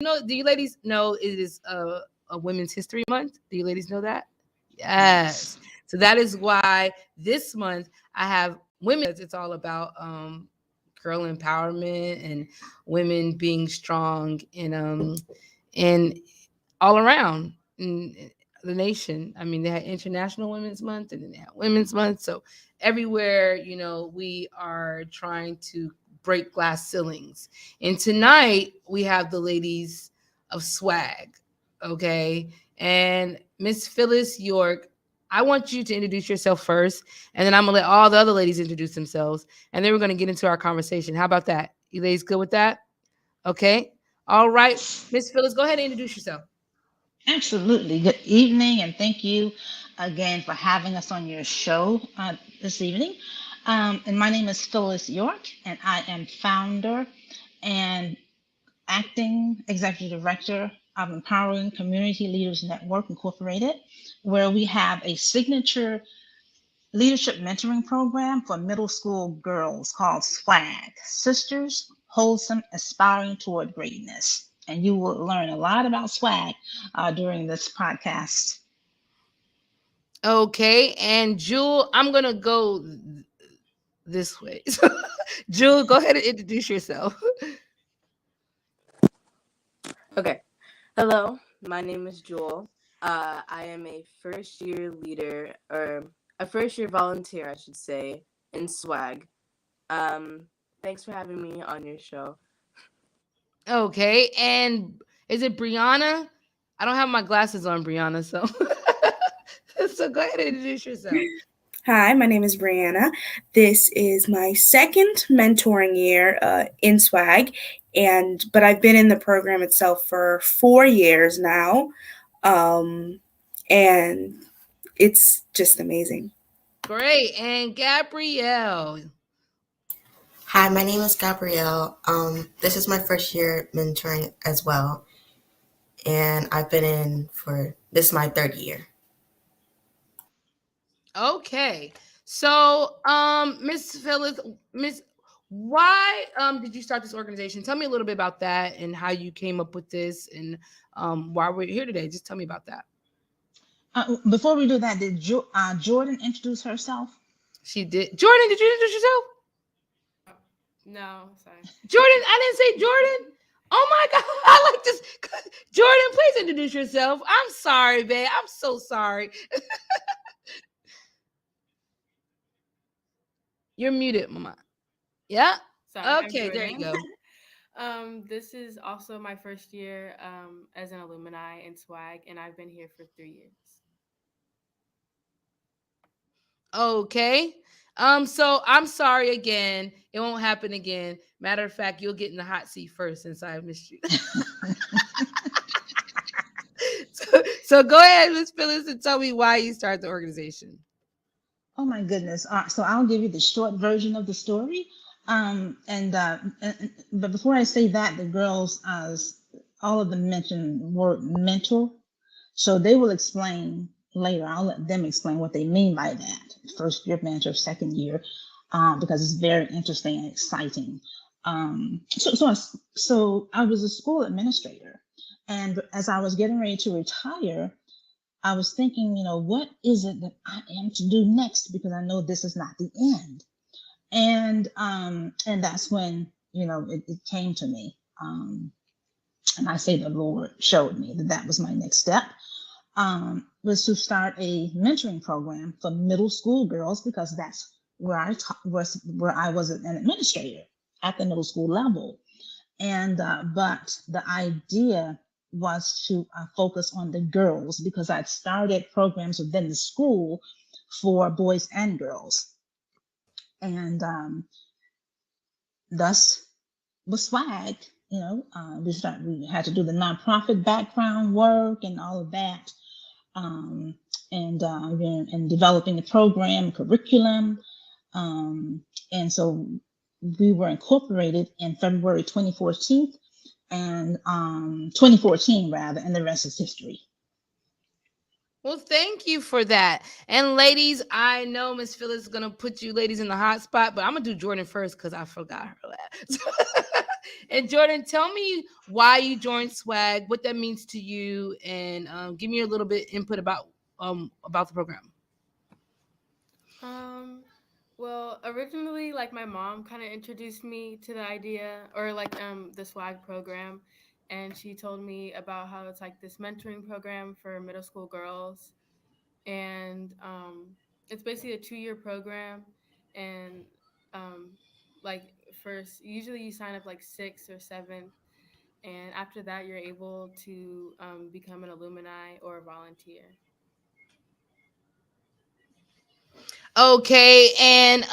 Do you ladies know it is a Women's History Month? Do you ladies know that? Yes. Yes. So that is why this month I have women. It's all about girl empowerment and women being strong and all around in the nation. I mean, they had International Women's Month and then they had Women's Month. So everywhere, we are trying to break glass ceilings. And tonight we have the ladies of swag. Okay. And Miss Phyllis York, I want you to introduce yourself first, and then I'm gonna let all the other ladies introduce themselves, and then we're gonna get into our conversation. How about that? You ladies good with that? Okay. All right. Miss Phyllis, go ahead and introduce yourself. Absolutely. Good evening, and thank you again for having us on your show this evening. And my name is Phyllis York, and I am founder and acting executive director of Empowering Community Leaders Network Incorporated, where we have a signature leadership mentoring program for middle school girls called S.W.A.G, Sisters Wholesome Aspiring Toward Greatness. And you will learn a lot about S.W.A.G during this podcast. Okay. And Jewel, I'm gonna go this way. Jewel, go ahead and introduce yourself. Okay. Hello, my name is Jewel. I am a first year leader, or a first year volunteer, I should say, in SWAG. Thanks for having me on your show. Okay. And is it Brianna? I don't have my glasses on, Brianna, so so go ahead and introduce yourself. Hi, my name is Brianna. This is my second mentoring year in SWAG, but I've been in the program itself for 4 years now, and it's just amazing. Great. And Gabrielle. Hi, my name is Gabrielle. This is my first year mentoring as well, and I've been this is my third year. Okay. So, Miss Phyllis, why did you start this organization? Tell me a little bit about that and how you came up with this and why we're here today. Just tell me about that. Before we do that, did Jordan introduce herself? She did. Jordan, did you introduce yourself? No, sorry. Jordan, I didn't say Jordan. Oh my God, I like this. Jordan, please introduce yourself. I'm sorry, babe. I'm so sorry. You're muted, Mama. Yeah. Sorry. Okay, there you go. This is also my first year as an alumni in SWAG, and I've been here for 3 years. Okay. So I'm sorry again. It won't happen again. Matter of fact, you'll get in the hot seat first since I missed you. so go ahead, Miss Phyllis, and tell me why you started the organization. Oh my goodness. So I'll give you the short version of the story. But before I say that, the girls, all of them mentioned the word mentor. So they will explain later. I'll let them explain what they mean by that. First year mentor, second year, because it's very interesting and exciting. So I was a school administrator, and as I was getting ready to retire, I was thinking, what is it that I am to do next? Because I know this is not the end. And that's when, it came to me. And I say the Lord showed me that was my next step, was to start a mentoring program for middle school girls, because that's where I was an administrator at the middle school level. And but the idea was to focus on the girls, because I'd started programs within the school for boys and girls. And thus was SWAG. We had to do the nonprofit background work and all of that, and developing the program curriculum, and so we were incorporated in February 2014, and 2014 rather, and the rest is history. Well, thank you for that. And ladies, I know Miss Phyllis is gonna put you ladies in the hot spot, but I'm gonna do Jordan first because I forgot her last. And Jordan, tell me why you joined Swag, what that means to you, and give me a little bit input about the program. Um, well, originally, like my mom kind of introduced me to the idea or like the swag program, and she told me about how it's like this mentoring program for middle school girls, and it's basically a 2-year program, and um, like first usually you sign up like sixth or seventh, and after that you're able to become an alumni or a volunteer. Okay, and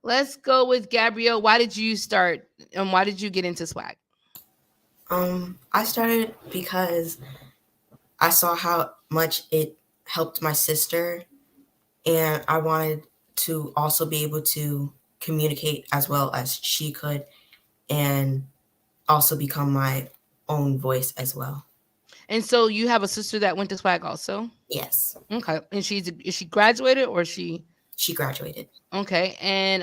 let's go with Gabrielle. Why did you start and why did you get into Swag? I started because I saw how much it helped my sister, and I wanted to also be able to communicate as well as she could, and also become my own voice as well. And so you have a sister that went to Swag also? Yes, Okay. And is she graduated or she graduated. okay. And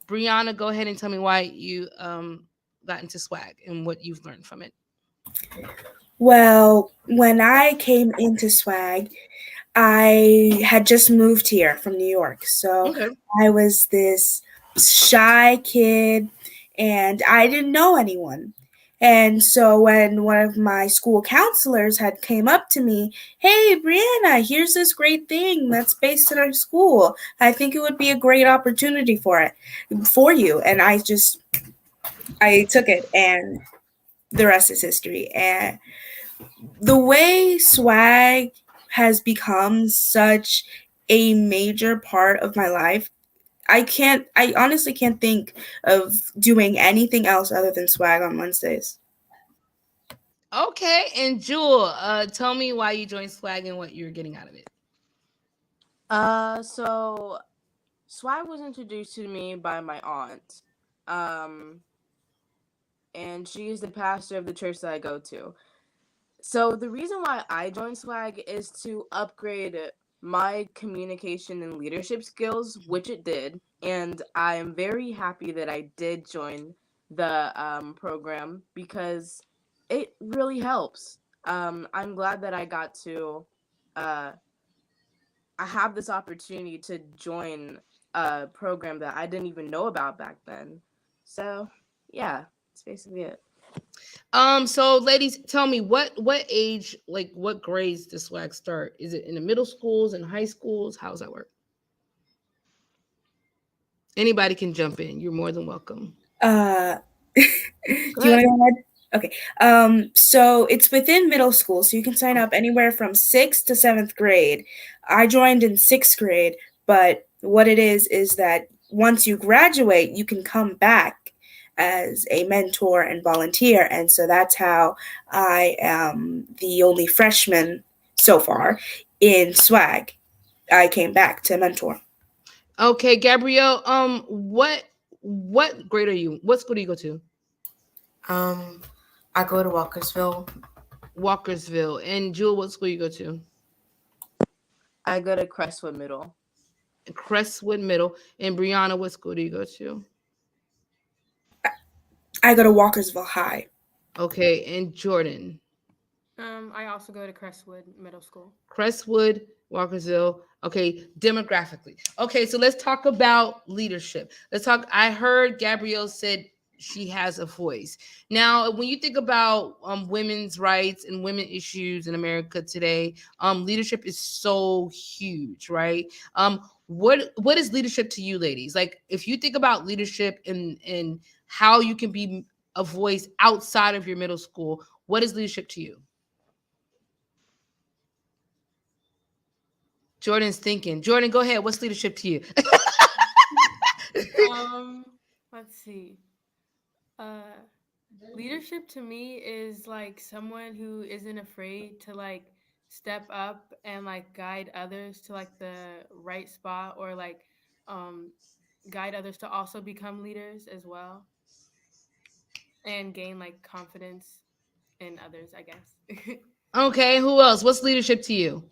Brianna, go ahead and tell me why you got into Swag and what you've learned from it. Well, when I came into Swag, I had just moved here from New York. So Okay. I was this shy kid and I didn't know anyone. And so when one of my school counselors had came up to me, "Hey, Brianna, here's this great thing that's based in our school. I think it would be a great opportunity for you." And I took it, and the rest is history. And the way swag has become such a major part of my life, I honestly can't think of doing anything else other than swag on Wednesdays. Okay. And Jewel, tell me why you joined Swag and what you're getting out of it. So swag was introduced to me by my aunt. Um, and she is the pastor of the church that I go to. So the reason why I joined swag is to upgrade my communication and leadership skills, which it did, and I am very happy that I did join the program because it really helps. I'm glad that uh, I have this opportunity to join a program that I didn't even know about back then. So yeah, that's basically it. So ladies, tell me what age, like what grades does Swag start? Is it in the middle schools and high schools? How does that work? Anybody can jump in. You're more than welcome. Uh, do Go you want ahead. to go ahead? Okay. So it's within middle school, so you can sign up anywhere from sixth to seventh grade. I joined in sixth grade, but what it is that once you graduate, you can come back as a mentor and volunteer, and so that's how I am the only freshman so far in swag. I came back to mentor. Okay, Gabrielle. What grade are you? What school do you go to? Um, I go to Walkersville. Walkersville. And Jewel, what school you go to? I go to Crestwood Middle. Crestwood Middle. And Brianna, what school do you go to? I go to Walkersville High. Okay, and Jordan. I also go to Crestwood Middle School. Crestwood, Walkersville. Okay, demographically. Okay, so let's talk about leadership. Let's talk. I heard Gabrielle said she has a voice. Now, when you think about women's rights and women issues in America today, leadership is so huge, right? What is leadership to you, ladies? Like, if you think about leadership and how you can be a voice outside of your middle school, what is leadership to you? Jordan's thinking. Jordan, go ahead. What's leadership to you? Um, let's see. Uh, Leadership to me is like someone who isn't afraid to like step up and like guide others to like the right spot or like um guide others to also become leaders as well and gain like confidence in others, I guess. Okay, who else? What's leadership to you?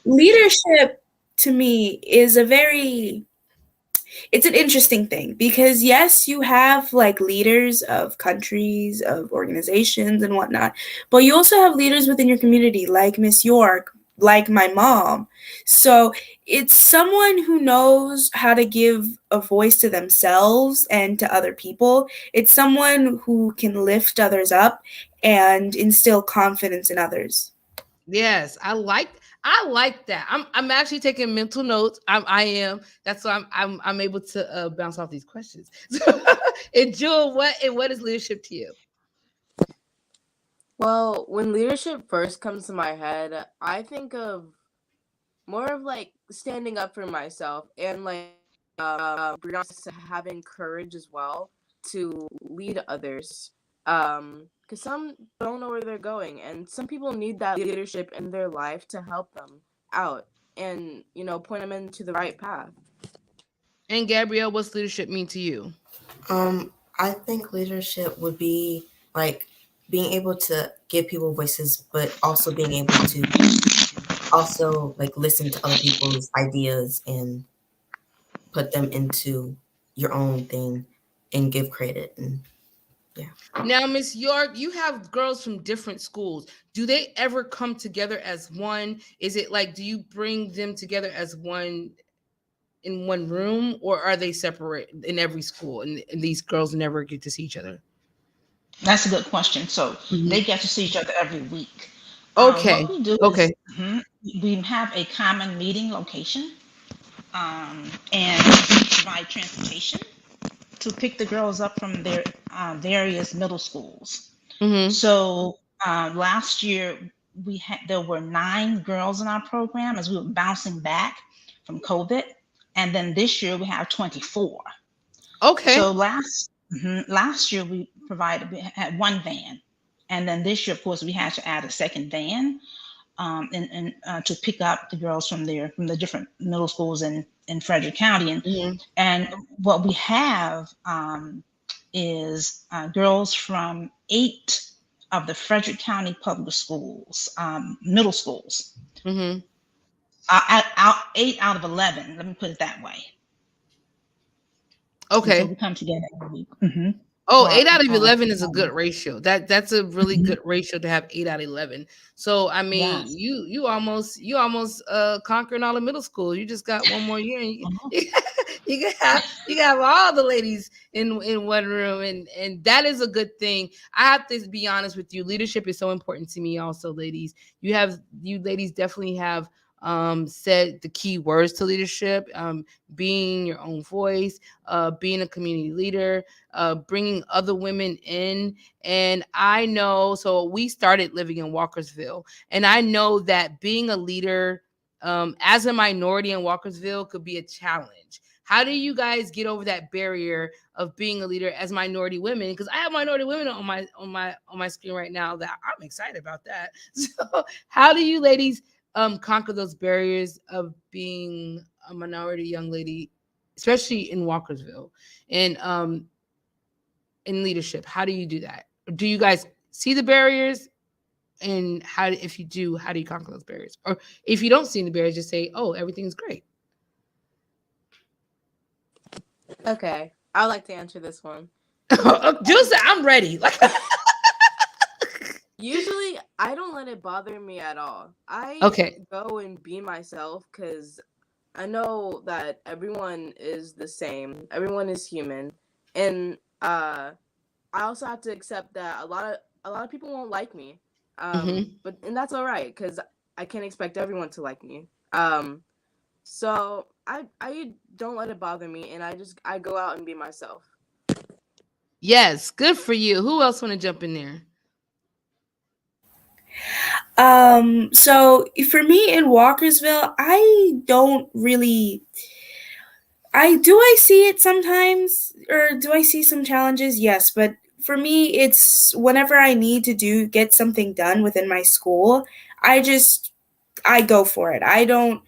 Leadership to me is a very it's an interesting thing because yes, you have like leaders of countries, of organizations and whatnot, but you also have leaders within your community like Miss York, like my mom. So it's someone who knows how to give a voice to themselves and to other people. It's someone who can lift others up and instill confidence in others. Yes, I like that. I'm actually taking mental notes. I am. That's why I'm able to bounce off these questions. And Jewel, what is leadership to you? Well, when leadership first comes to my head, I think of more of like standing up for myself and like having courage as well to lead others. Because some don't know where they're going, and some people need that leadership in their life to help them out and point them into the right path. And Gabrielle, what's leadership mean to you? I think leadership would be like being able to give people voices, but also being able to also like listen to other people's ideas and put them into your own thing and give credit. And yeah. Now, Miss York, you have girls from different schools. Do they ever come together as one? Is it like, do you bring them together as one in one room, or are they separate in every school and these girls never get to see each other? That's a good question. So Mhm. they get to see each other every week. What Okay. we do is Okay. we have a common meeting location, and we provide transportation to pick the girls up from their various middle schools. Mm-hmm. So last year there were 9 girls in our program as we were bouncing back from COVID, and then this year we have 24. So Okay. last year we had one van, and then this year, of course, we had to add a second van, and to pick up the girls from the different middle schools in Frederick County, Mm-hmm. and what we have is girls from 8 of the Frederick County public schools, middle schools. Mm-hmm. 8 out of 11. Let me put it that way. And so Okay. we come together every week Oh, for 8 out of 11 is a good ratio. That's a really Mhm. good ratio to have 8 out of 11. So I mean, Yes. you almost conquering all the middle school. You just got one more year, and you Uh-huh. you can have all the ladies in one room, and that is a good thing. I have to be honest with you. Leadership is so important to me. Also, ladies, you ladies definitely have said the key words to leadership. Being your own voice, being a community leader, bringing other women in. And I know, so we started living in Walkersville, and I know that being a leader as a minority in Walkersville could be a challenge. How do you guys get over that barrier of being a leader as minority women? Because I have minority women on my screen right now that I'm excited about that. So how do you ladies conquer those barriers of being a minority young lady, especially in Walkersville? And in leadership, how do you do that? Do you guys see the barriers, and how, if you do, how do you conquer those barriers? Or if you don't see the barriers, just say, oh, everything's great. Okay, I would like to answer this one. Just I'm ready. Like Usually, I don't let it bother me at all. I okay. go and be myself because I know that everyone is the same. Everyone is human, and I also have to accept that a lot of people won't like me. Hmm. But that's all right because I can't expect everyone to like me. So I don't let it bother me, and I go out and be myself. Yes, good for you. Who else want to jump in there? So for me in Walkersville, I don't really I see it sometimes, or do I see some challenges? Yes, but for me it's whenever I need to do get something done within my school, I go for it. I don't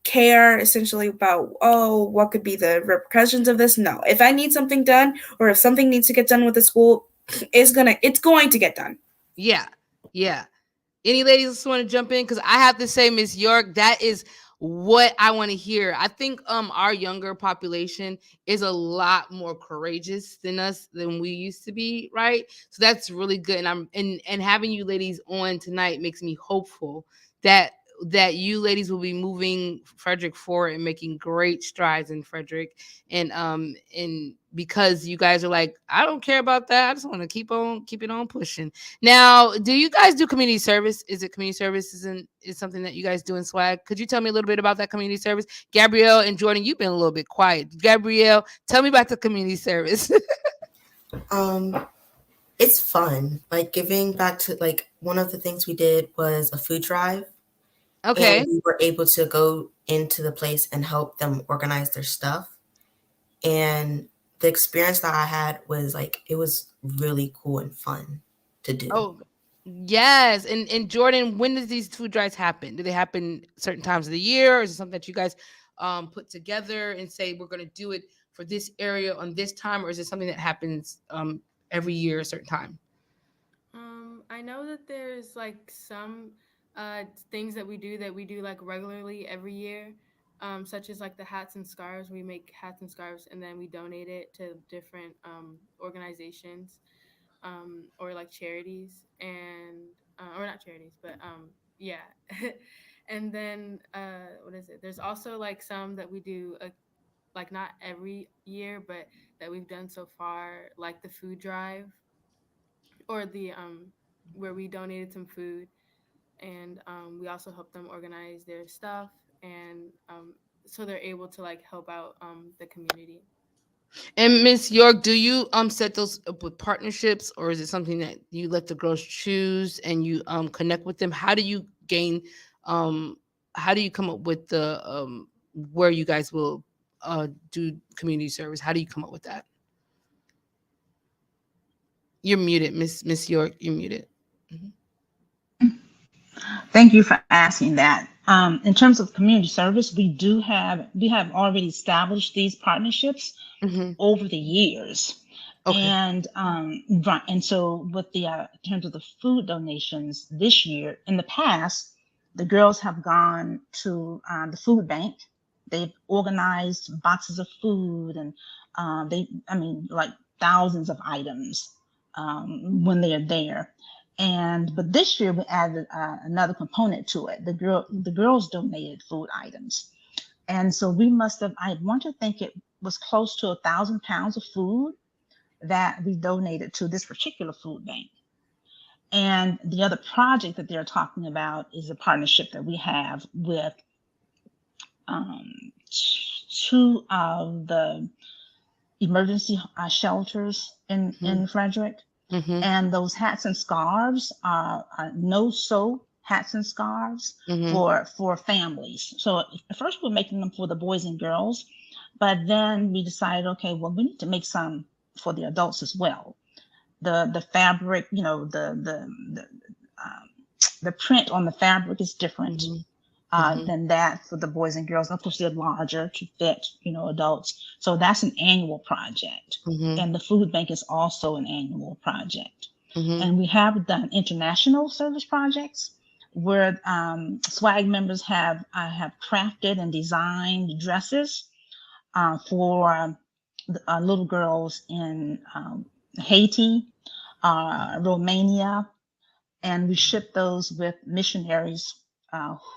care essentially about, oh, what could be the repercussions of this. No. If I need something done, or if something needs to get done with the school, it's going to get done. Yeah, yeah. Any ladies want to jump in? Because I have to say, Miss York, that is what I want to hear. I think our younger population is a lot more courageous than us than we used to be, right? So that's really good. And and having you ladies on tonight makes me hopeful that you ladies will be moving Frederick forward and making great strides in Frederick. And because you guys are like, I don't care about that. I just want to keep it on pushing. Now, do you guys do community service? Is it community service is something that you guys do in SWAG? Could you tell me a little bit about that community service? Gabrielle and Jordan, you've been a little bit quiet. Gabrielle, tell me about the community service. Um, it's fun. Like giving back to like one of the things we did was a food drive, and Okay. we were able to go into the place and help them organize their stuff. And the experience that I had was like it was really cool and fun to do. Oh, yes. And Jordan, when does these food drives happen? Do they happen certain times of the year, or is it something that you guys put together and say we're going to do it for this area on this time, or is it something that happens every year a certain time? I know that there's like some things that we do like regularly every year, such as like the hats and scarves. We make hats and scarves and then we donate it to different organizations, or like charities, and or not charities, but yeah. And then what is it? There's also like some that we do like not every year, but that we've done so far, like the food drive, or the where we donated some food, and we also helped them organize their stuff, and so they're able to like help out the community. And Miss York, do you set those up with partnerships, or is it something that you let the girls choose and you connect with them? How do you gain um how do you come up with the where you guys will do community service? How do you come up with that? You're muted, Miss York. You're muted. Mhm. Thank you for asking that. In terms of community service, we have already established these partnerships Mhm. over the years. Okay. And right, and so with the in terms of the food donations this year, in the past, the girls have gone to the food bank. They've organized boxes of food, and I mean, like thousands of items when they are there. And but this year we added another component to it. The girls donated food items, and so we must have. I want to think it was close to 1,000 pounds of food that we donated to this particular food bank. And the other project that they're talking about is a partnership that we have with um, two of the emergency shelters Mhm. in Frederick. Mhm. And those hats and scarves are no sew hats and scarves Mhm. for families. So at first we're making them for the boys and girls, but then we decided, okay, well, we need to make some for the adults as well. The fabric, you know, um, the print on the fabric is different Mhm. Mhm. than that for the boys and girls. Of course, they're larger to fit, you know, adults. So that's an annual project. Mhm. And the food bank is also an annual project. Mhm. And we have done international service projects where SWAG members have crafted and designed dresses for little girls in Haiti, Romania, and we ship those with missionaries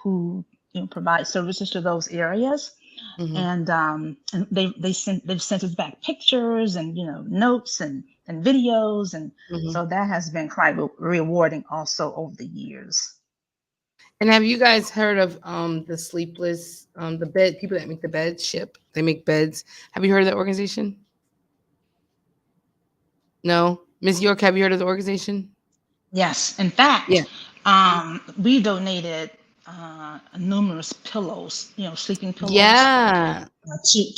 who, you know, provide services to those areas. Mhm. And they've sent us back pictures and, you know, notes and videos, and Mhm. so that has been quite rewarding also over the years. And have you guys heard of the sleepless the bed people that make the bed ship? They make beds. Have you heard of that organization? No, Miss York. Have you heard of the organization? Yes, in Yeah. fact, we donated numerous pillows, you know, sleeping pillows, Yeah.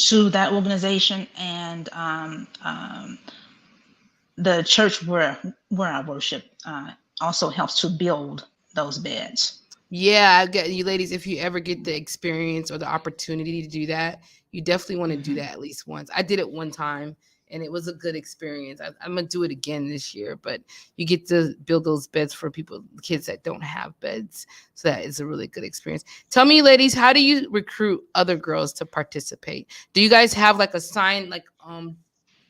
to that organization, and the church where I worship also helps to build those beds. Yeah, I get you ladies. If you ever get the experience or the opportunity to do that, you definitely want to do Hmm. that at least once. I did it one time, and it was a good experience. I'm gonna do it again this year, but you get to build those beds for people, kids that don't have beds. So that is a really good experience. Tell me, ladies, how do you recruit other girls to participate? Do you guys have like a sign, like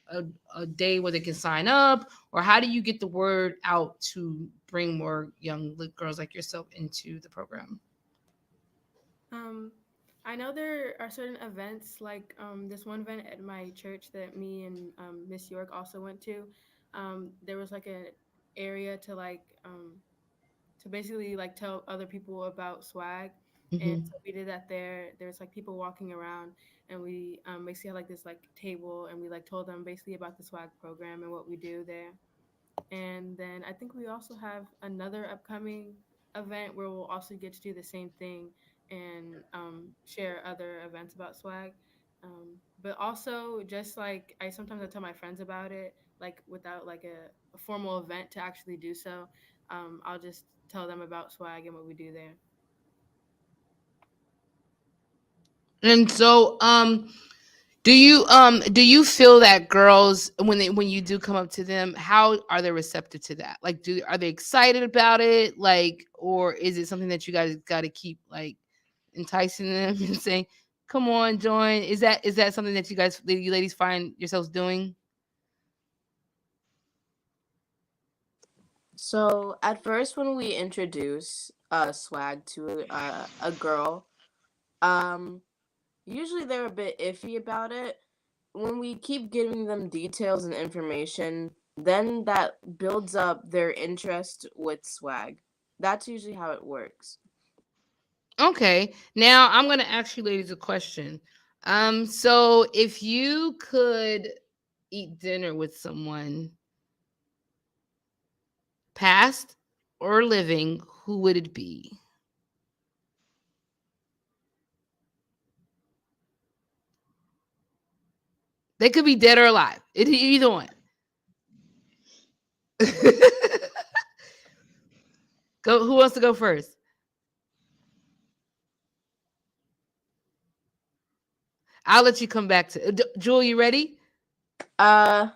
a, a day where they can sign up, or how do you get the word out to bring more young girls like yourself into the program? Um, I know there are certain events like this one event at my church that me and Miss York also went to. There was like an area to basically like tell other people about swag. And Hmm. so we did that there. There's like people walking around, and we basically had like this like table, and we like told them basically about the swag program and what we do there. And then I think we also have another upcoming event where we'll also get to do the same thing and share other events about swag. But also, just like I tell my friends about it, like without like a formal event to actually do so. I'll just tell them about swag and what we do there. And so, do you feel that girls, when you do come up to them, how are they receptive to that? Like, do are they excited about it? Like, or is it something that you guys got to keep like enticing them and saying, "Come on, join"? Is that something that you ladies find yourselves doing? So at first, when we introduce swag to a girl, um, usually they're a bit iffy about it. When we keep giving them details and information, then that builds up their interest with swag. That's usually how it works. Okay. Now I'm gonna ask you ladies a question. So if you could eat dinner with someone, past or living, who would it be? They could be dead or alive. Either one. Go. Who wants to go first? I'll let you come back to Jewel. You ready? Uh,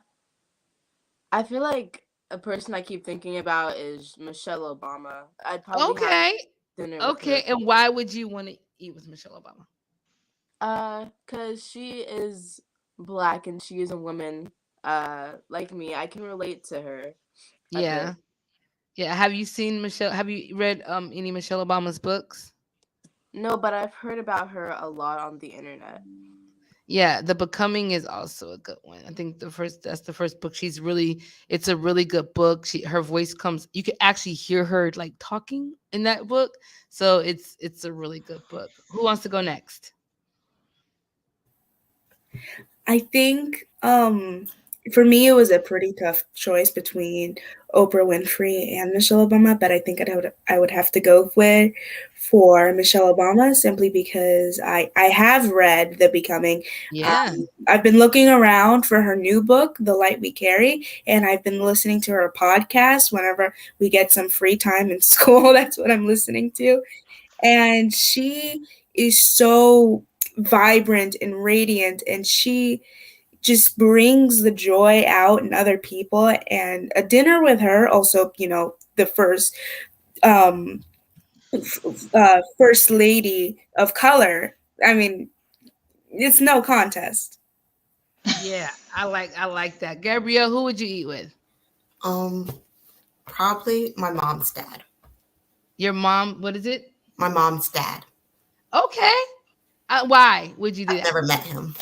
I feel like a person I keep thinking about is Michelle Obama. I'd probably have Okay. dinner with Okay. her. And why would you want to eat with Michelle Obama? Cause she is black and she is a woman. Like me, I can relate to her a Yeah. bit. Yeah. Have you seen Michelle? Have you read any Michelle Obama's books? No, but I've heard about her a lot on the internet. Yeah, The Becoming is also a good one. I think that's the first book. It's a really good book. Her voice comes, you can actually hear her like talking in that book. So it's a really good book. Who wants to go next? I think for me it was a pretty tough choice between Oprah Winfrey and Michelle Obama, but I think I would have to go with for Michelle Obama simply because I have read The Becoming. Yeah. I've been looking around for her new book, The Light We Carry, and I've been listening to her podcast whenever we get some free time in school. That's what I'm listening to. And she is so vibrant and radiant, and she just brings the joy out in other people. And a dinner with her, also, the um, first lady of color. I mean, it's no contest. Yeah, I like that. Gabrielle, who would you eat with? Um, Probably my mom's dad. Your mom, what is it? My mom's dad. Okay. Why would you do I've that? never met him.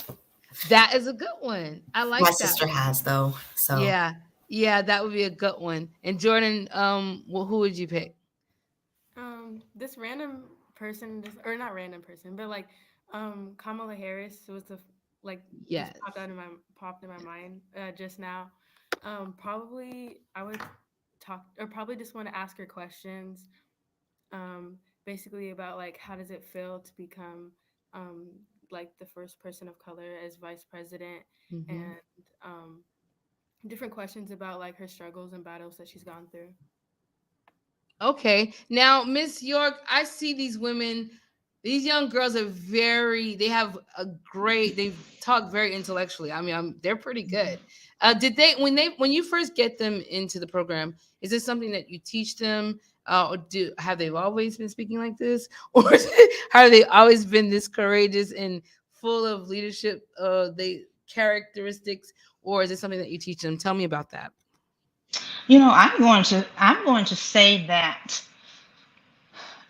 That is a good one. I My like that sister one. has though, so Yeah. Yeah, that would be a good one. And Jordan, who would you pick? This random person, or not random person, but like Kamala Harris was like just Yes. popped in my mind just now. Probably I would talk or probably just want to ask her questions, basically about like how does it feel to become um like the first person of color as vice president, Hmm. and um different questions about like her struggles and battles that she's gone through. Okay. Now, Miss York, I see these women, these young girls are they have a great, they talk very intellectually. I mean, they're pretty good. Did they, when you first get them into the program, is this something that you teach them? Or have they always been speaking like this? Or have they always been this courageous and full of leadership, characteristics? Or is it something that you teach them? Tell me about that. I'm going to say that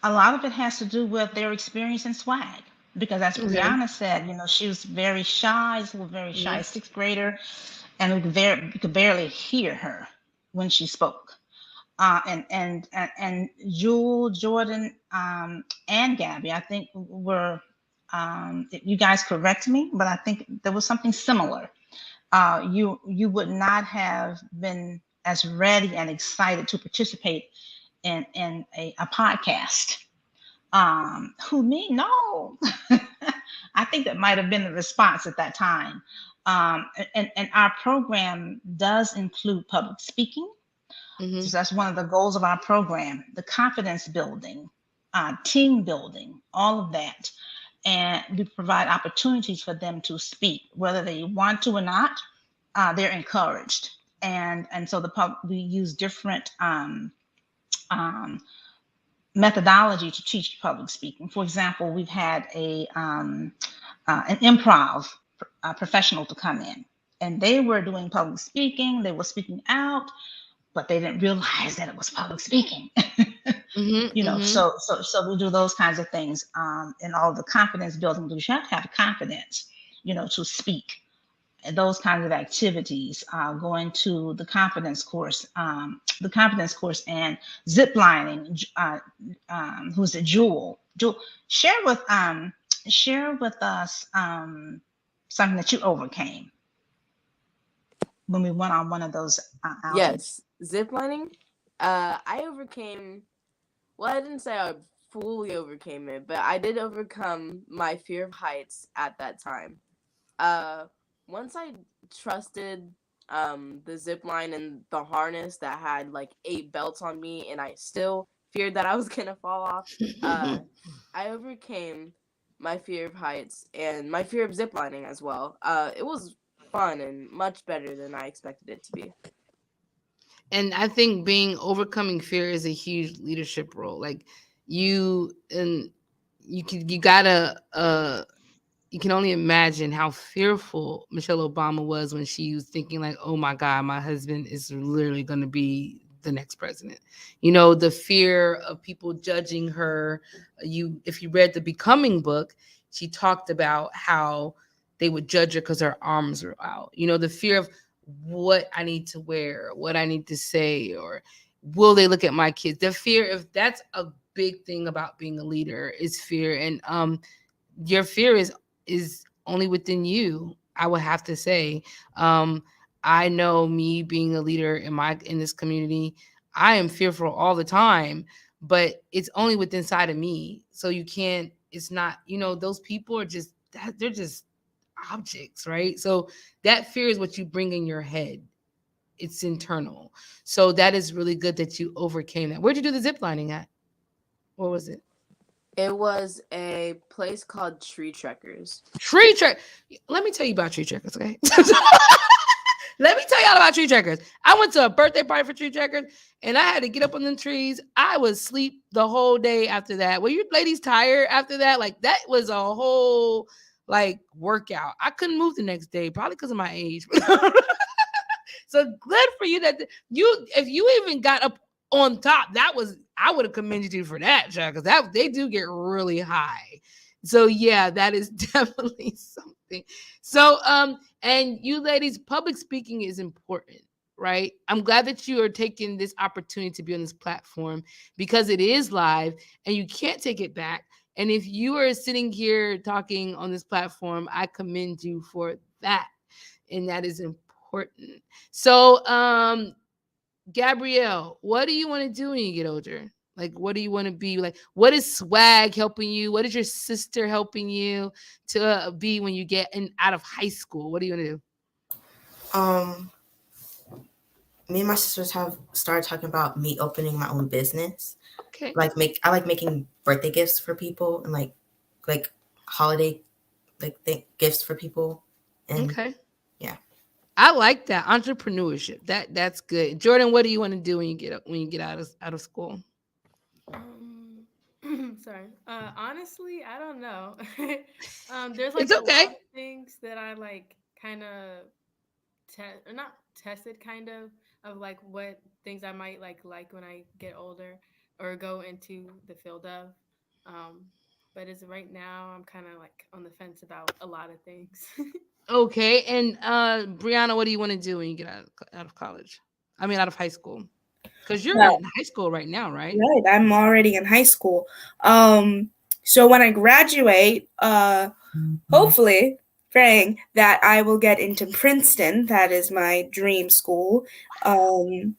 a lot of it has to do with their experience in swag. Because as Okay. Brianna said, she was very shy, still very shy Mhm. sixth grader, and we could barely hear her when she spoke. And Jewel, Jordan, and Gabby, I think were, you guys correct me, but I think there was something similar. You would not have been as ready and excited to participate in a podcast. Who me? No. I think that might have been the response at that time. And our program does include public speaking. Mhm. So that's one of the goals of our program, the confidence building, team building, all of that. And we provide opportunities for them to speak, whether they want to or not. They're encouraged. And so we use different um, methodology to teach public speaking. For example, we've had an improv professional to come in, and they were doing public speaking. They were speaking out, but they didn't realize that it was public speaking. Mhm. Mhm. So we do those kinds of things, and all the confidence building. You have to have confidence, to speak, and those kinds of activities. Going to the confidence course, and zip lining. Who's it? Jewel. Jewel, share with us something that you overcame when we went on one of those outings. Yes, ziplining. I overcame. Well, I didn't say I fully overcame it, but I did overcome my fear of heights at that time. Uh, Once I trusted the zip line and the harness that had like 8 belts on me, and I still feared that I was gonna fall off. I overcame my fear of heights and my fear of ziplining as well. It was fun and much better than I expected it to be. And I think being overcoming fear is a huge leadership role. Like you and you gotta you can only imagine how fearful Michelle Obama was when she was thinking like, oh my God, my husband is literally gonna be the next president. The fear of people judging her. If you read the Becoming book, she talked about how they would judge her because her arms were out. The fear of what I need to wear, what I need to say, or will they look at my kids? The fear, if that's a big thing about being a leader, is fear. And your fear is only within you, I would have to say. I know, me being a leader in this community, I am fearful all the time, but it's only within inside of me. So you can't, it's not, those people are just they're just objects, right? So that fear is what you bring in your head. It's internal. So that is really good that you overcame that. Where'd you do the zip lining at? What was it? It was a place called Tree Trekkers. Tree Trek. Let me tell you about tree checkers, okay? Let me tell y'all about tree checkers. I went to a birthday party for tree checkers, and I had to get up on them trees. I was asleep the whole day after that. Were you ladies tired after that? Like, that was a whole like workout. I couldn't move the next day, probably because of my age. So good for you that if you even got up on top, I would have commended you for that, Jack, because that they do get really high. So yeah, that is definitely something. So and you ladies, public speaking is important, right? I'm glad that you are taking this opportunity to be on this platform because it is live and you can't take it back. And if you are sitting here talking on this platform, I commend you for that. And that is important. So, Gabrielle, what do you want to do when you get older? Like, what do you want to be? Like, what is swag helping you? What is your sister helping you to be when you get out of high school? What do you want to do? Um, Me and my sisters have started talking about me opening my own business. Okay. I like making birthday gifts for people and like like holiday gifts for people, and Okay. yeah. I like that entrepreneurship. That's good. Jordan, what do you want to do when you get out of school? Um, sorry. Honestly, I don't know. There's It's like a lot okay. of things that I like kind of or not tested kind of like what things I might like when I get older or go into the field of. Um, but as of right now, I'm kind of like on the fence about a lot of things. Okay. And Brianna, what do you want to do when you get out of college? I mean, out of high school, because you're Well, in high school right now, right? right, I'm already in high school. Um, so when I graduate, hopefully, praying that I will get into Princeton. That is my dream school. Um,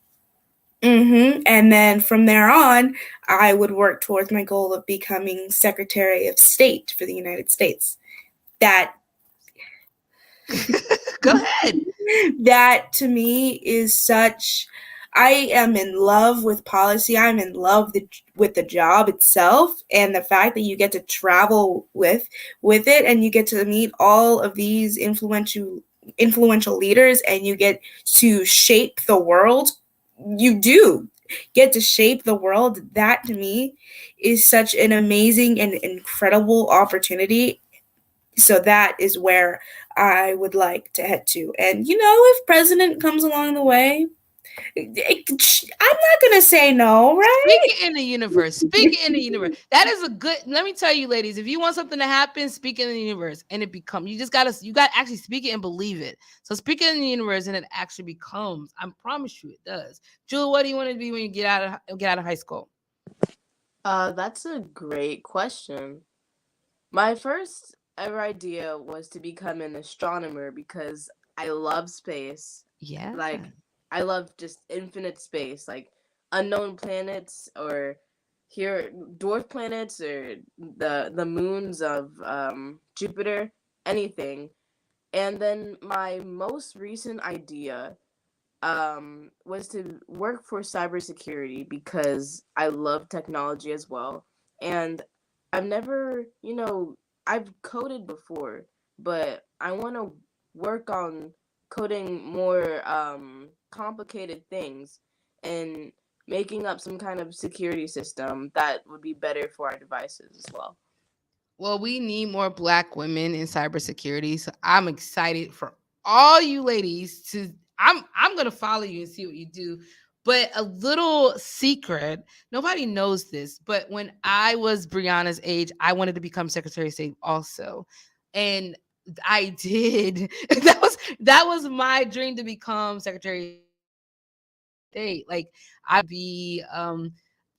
And then from there on, I would work towards my goal of becoming Secretary of State for the United States. That Go ahead. that to me is such. I am in love with policy. I'm in love with the job itself, and the fact that you get to travel with it, and you get to meet all of these influential leaders, and you get to shape the world. You do get to shape the world. That to me is such an amazing and incredible opportunity. So that is where I would like to head to. And if president comes along the way, I'm not gonna say no, Speak right? it in the universe. Speak it in the universe. That is a good. Let me tell you, ladies, if you want something to happen, speak it in the universe, and it become. You got to actually speak it and believe it. So speak it in the universe, and it actually becomes. I promise you, it does. Jewel, what do you want to be when you get out of high school? That's a great question. My first ever idea was to become an astronomer because I love space. Yeah. Like, I love just infinite space, like unknown planets or here dwarf planets or the moons of Jupiter, anything. And then my most recent idea was to work for cybersecurity because I love technology as well. And I've never, I've coded before, but I want to work on coding more complicated things and making up some kind of security system that would be better for our devices as well. Well, we need more Black women in cybersecurity, so I'm excited for all you ladies to. I'm gonna follow you and see what you do. But a little secret, nobody knows this, but when I was Brianna's age, I wanted to become Secretary of State also, and I did. That was my dream to become Secretary of State. Like I wanted to be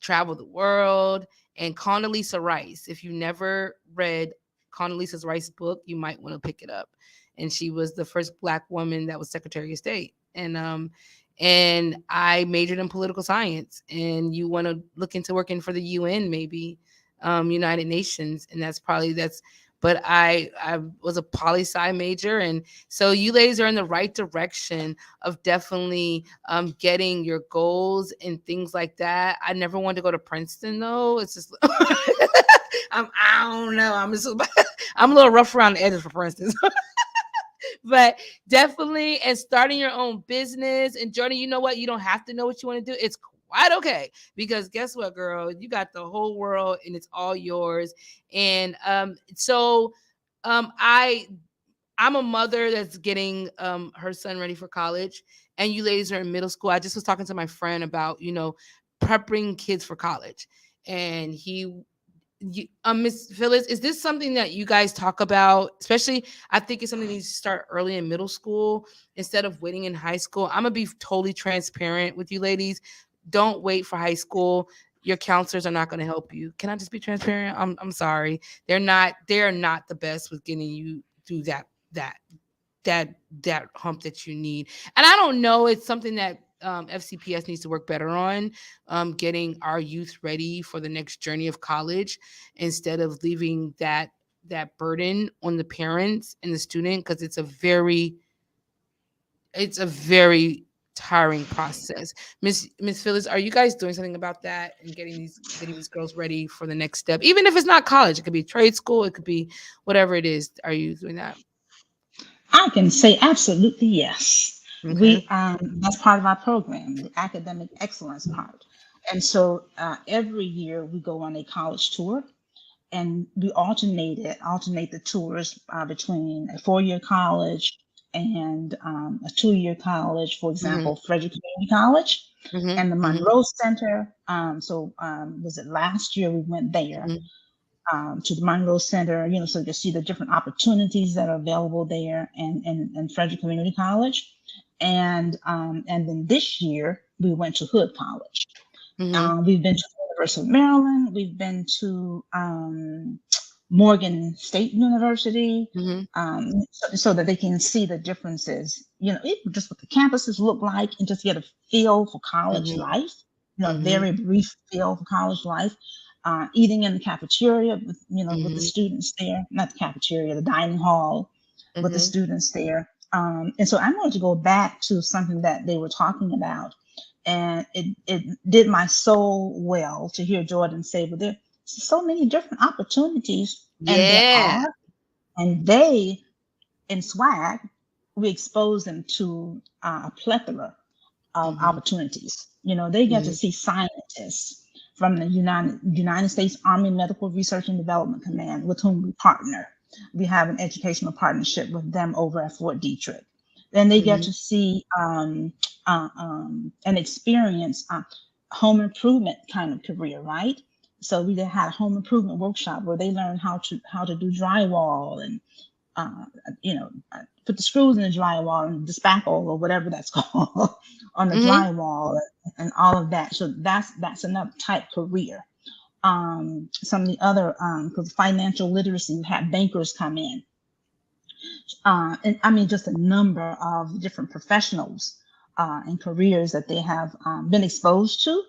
travel the world. And Condoleezza Rice, if you never read Condoleezza Rice's book, you might want to pick it up. And she was the first Black woman that was Secretary of State. And I majored in political science. And you want to look into working for the UN, maybe United Nations, and that's. But I was a poli sci major, and so you ladies are in the right direction of definitely getting your goals and things like that. I never wanted to go to Princeton though. It's just I don't know. I'm a little rough around the edges for Princeton. But definitely, and starting your own business. And Jordan, you know what? You don't have to know what you want to do. It's quite okay, because guess what, girl? You got the whole world and it's all yours. And I I'm a mother that's getting her son ready for college, and you ladies are in middle school. I just was talking to my friend about prepping kids for college, and Miss Phyllis, is this something that you guys talk about? Especially, I think it's something that needs to start early in middle school instead of waiting in high school. I'm gonna be totally transparent with you, ladies. Don't wait for high school. Your counselors are not going to help you. Can I just be transparent? I'm sorry. They're not the best with getting you through that that that hump that you need. And I don't know, it's something that FCPS needs to work better on, getting our youth ready for the next journey of college instead of leaving that burden on the parents and the student, because it's a very hiring process. Miss Phyllis, are you guys doing something about that and getting these girls ready for the next step? Even if it's not college, it could be trade school, it could be whatever it is. Are you doing that? I can say absolutely yes. Okay. We That's part of our program, the academic excellence part. And so every year we go on a college tour, and we alternate the tours between a 4-year college and a 2-year college. For Mm-hmm. example, Frederick Community College Mm-hmm. and the Mm-hmm. Monroe Center. Was it last year we went there? Mm-hmm. To the Monroe Center, so you see the different opportunities that are available there, and Frederick Community College, and then this year we went to Hood College. Mm-hmm. We've been to the University of Maryland. We've been to Morgan State University, Mm-hmm. so that they can see the differences, just what the campuses look like, and just get a feel for college Mm-hmm. life, a Mm-hmm. very brief feel for college life. Eating in the cafeteria with the Mm-hmm. students there, not the cafeteria, the dining hall with the Mm-hmm. students there. And so I wanted to go back to something that they were talking about, and it did my soul well to hear Jordan say, "But there's so many different opportunities," and there Yeah. are, and they in SWAG we expose them to a plethora of Mm-hmm. opportunities. They get to Mm-hmm. see scientists from the United States Army Medical Research and Development Command, with whom we partner. We have an educational partnership with them over at Fort Detrick. Then they get Mm-hmm. to see and experience home improvement kind of career, right? So we had a home improvement workshop where they learn how to do drywall, and uh, put the screws in the drywall, and the spackle or whatever that's called on the Mm-hmm. drywall, and all of that. So that's another type career. Some of the other, because financial literacy, we had bankers come in, and I mean just a number of different professionals and careers that they have been exposed to,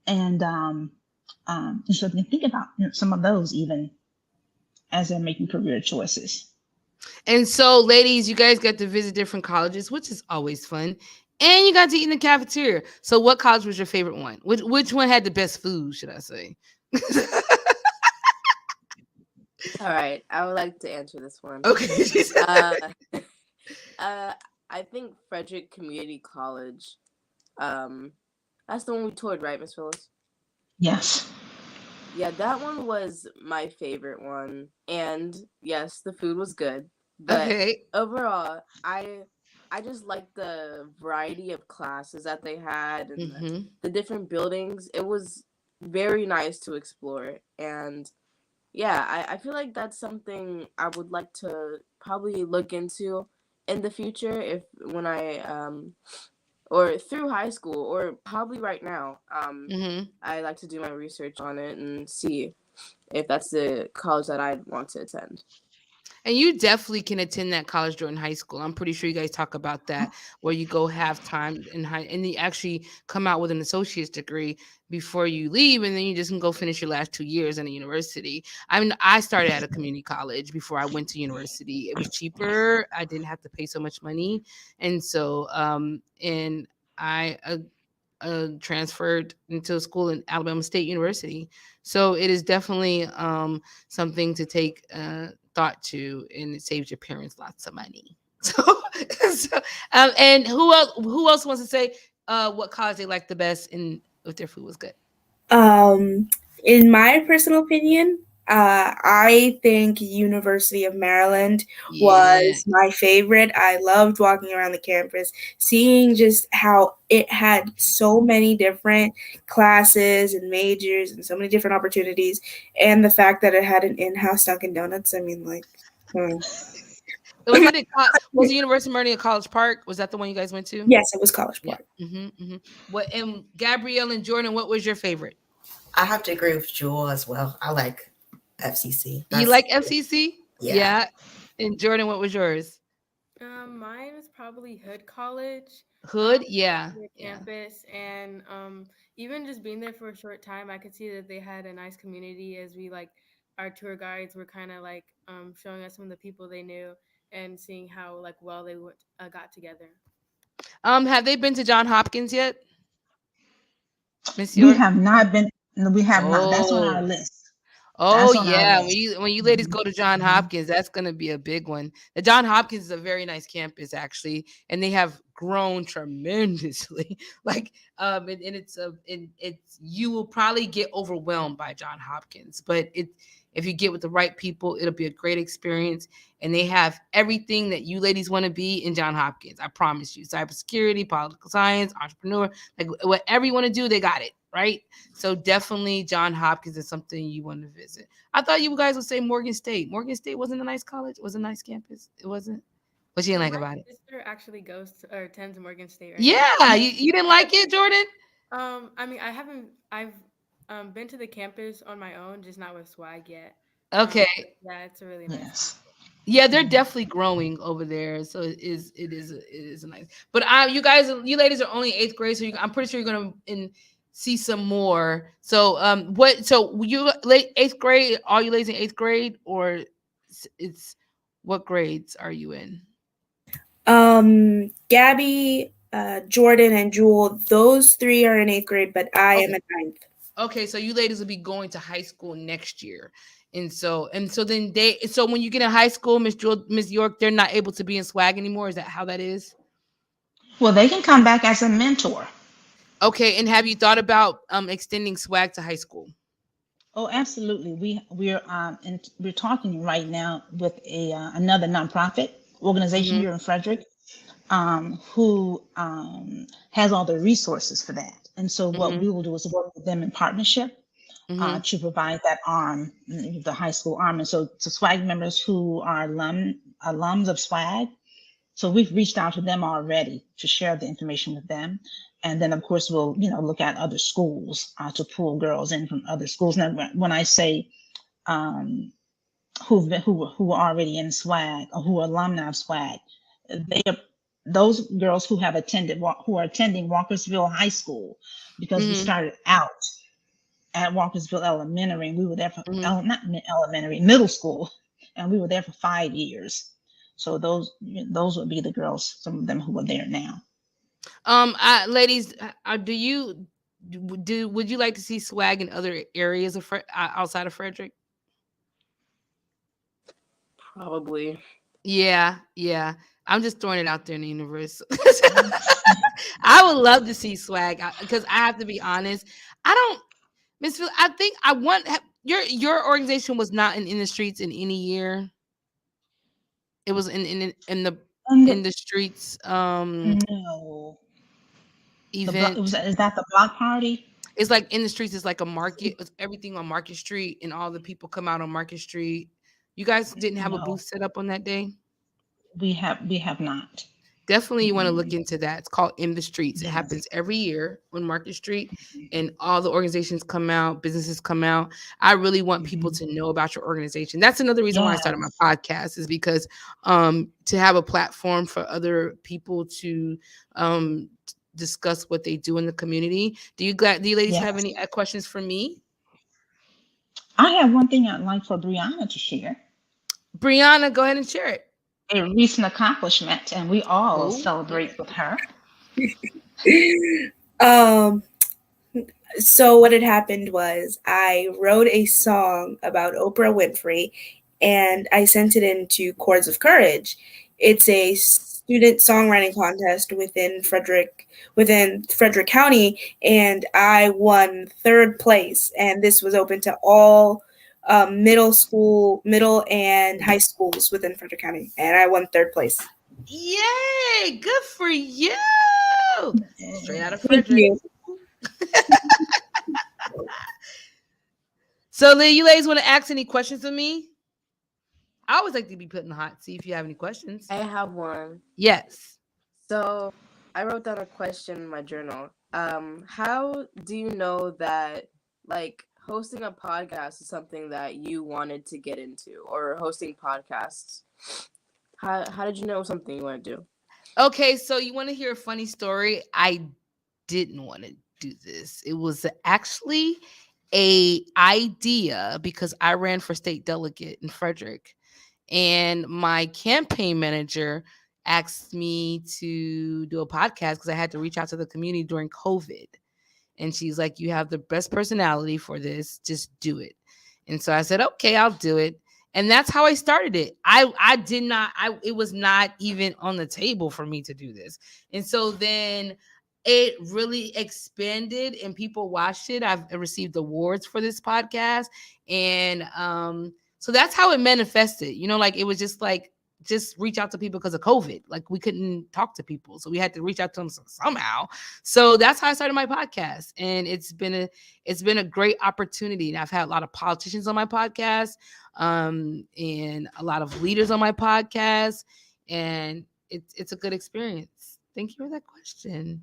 and so they think about some of those even as they're making career choices. And so, ladies, you guys got to visit different colleges, which is always fun. And you got to eat in the cafeteria. So, what college was your favorite one? Which one had the best food, should I say? All right, I would like to answer this one. Okay. Uh, uh, I think Frederick Community College. Um, that's the one we toured, right, Miss Phyllis? Yes. Yeah, that one was my favorite one. And yes, the food was good. But Okay. overall, I just liked the variety of classes that they had, and Mm-hmm. the different buildings. It was very nice to explore. And yeah, I feel like that's something I would like to probably look into in the future, if when I or through high school, or probably right now. Mm-hmm. I like to do my research on it and see if that's the college that I'd want to attend. And you definitely can attend that college during high school. I'm pretty sure you guys talk about that, where you go have time in high, and you actually come out with an associate's degree before you leave, and then you just can go finish your last 2 years in a university. I mean, I started at a community college before I went to university. It was cheaper. I didn't have to pay so much money, and so and I transferred into school in Alabama State University. So it is definitely something to take thought to, and it saves your parents lots of money. So, so and who else wants to say what college they like the best and if their food was good? Um, in my personal opinion, I think University of Maryland Yeah. was my favorite. I loved walking around the campus, seeing just how it had so many different classes and majors and so many different opportunities, and the fact that it had an in-house Dunkin' Donuts. I mean, like, hmm. Was it was the University of Maryland at College Park? Was that the one you guys went to? Yes, it was College Yeah. Park. Mm-hmm, mm-hmm. What and Gabrielle and Jordan, what was your favorite? I have to agree with Jewel as well. I like FCC. You That's like FCC? yeah. Yeah. And Jordan, what was yours? Mine was probably Hood College. Hood? Yeah. Their Yeah. campus, and even just being there for a short time, I could see that they had a nice community, as we like our tour guides were kind of like showing us some of the people they knew, and seeing how like well they got together. Have they been to John Hopkins yet, Miss We York? have not been. No, we have not. That's on our Oh. list. Oh That's on our yeah, list. when you ladies Mhm, go to John mhm. Hopkins, that's gonna be a big one. The John Hopkins is a very nice campus actually, and they have grown tremendously. Like and it's you will probably get overwhelmed by John Hopkins, but it if you get with the right people, it'll be a great experience. And they have everything that you ladies want to be in John Hopkins. I promise you, cybersecurity, political science, entrepreneur, like whatever you want to do, they got it right. So definitely John Hopkins is something you want to visit. I thought you guys would say Morgan State. Morgan State wasn't a nice college. It was a nice campus. It wasn't. What you didn't So like my about it? sister actually goes to, or attends Morgan State right now. Yeah, you didn't like it, Jordan? I mean, I've been to the campus on my own, just not with swag yet. Okay. But yeah, it's a really nice campus. Yes. Yeah, they're Mhm. definitely growing over there. So it is nice. But you ladies are only eighth grade, so I'm pretty sure you're gonna see some more. So you late eighth grade? Are you ladies in eighth grade or it's what grades are you in? Gabby, Jordan, and Jewel, those three are in eighth grade, but I am Okay. in ninth. Okay, so you ladies will be going to high school next year. And so then so when you get in high school, Miss York, they're not able to be in swag anymore. Is that how that is? Well, they can come back as a mentor. Okay, and have you thought about extending swag to high school? Oh, absolutely. We're talking right now with a another nonprofit organization Mhm. here in Frederick, who has all the resources for that. And so what Mhm. we will do is work with them in partnership Mhm. to provide that arm, the high school arm. And so to SWAG members who are alums of SWAG, so we've reached out to them already to share the information with them. And then of course we'll, look at other schools to pull girls in from other schools. Now, when I say um, who are already in SWAG or who are alumni of SWAG, they are those girls who have who are attending Walkersville High School, because we Mhm. started out at Walkersville Elementary, and we were there for Mhm. not elementary, middle school, and we were there for 5 years. So those would be the girls, some of them who are there now. Ladies, do you would you like to see swag in other areas of outside of Frederick? Probably. Yeah, yeah. I'm just throwing it out there in the universe. I would love to see swag because I have to be honest. I don't, Miss Phil. I think I want your organization was not in the streets in any year. It was And in the streets no, the block event. is that the block party? It's like in the streets. It's like a market. It's everything on Market Street, and all the people come out on Market Street. You guys didn't have a booth No, set up on that day. we have not. Definitely, you want to look Mm-mm. into that. It's called In the Streets. It Yes. happens every year on Market Street, and all the organizations come out, businesses come out. I really want people Mhm. to know about your organization. That's another reason why I started my Yes. podcast, is because to have a platform for other people to discuss what they do in the community. Do you ladies have Yes. any questions for me? I have one thing I'd like for Brianna to share. Brianna, go ahead and share it. A recent accomplishment, and we all Oh, celebrate with her. Um, so what had happened was I wrote a song about Oprah Winfrey and I sent it into Chords of Courage. It's a student songwriting contest within Frederick County, and I won third place. And this was open to all middle and high schools within Frederick County, and I won third place. yay! Good for you. Straight out of Thank Frederick. you. So, you ladies want to ask any questions of me? I always like to be put in the hot seat if you have any questions. I have one. Yes. So I wrote down a question in my journal. How do you know that like hosting a podcast is something that you wanted to get into, or hosting podcasts? How did you know it was something you want to do? Okay, so you want to hear a funny story? I didn't want to do this. It was actually a idea because I ran for state delegate in Frederick, and my campaign manager asked me to do a podcast because I had to reach out to the community during COVID. And she's like, you have the best personality for this. Just do it. And so I said, okay, I'll do it. And that's how I started it. I did not, it was not even on the table for me to do this. And so then it really expanded and people watched it. I've received awards for this podcast. And so that's how it manifested. Like it was just reach out to people because of COVID. Like we couldn't talk to people. So we had to reach out to them somehow. So that's how I started my podcast. And it's been a great opportunity. And I've had a lot of politicians on my podcast, and a lot of leaders on my podcast. And it's a good experience. Thank you for that question.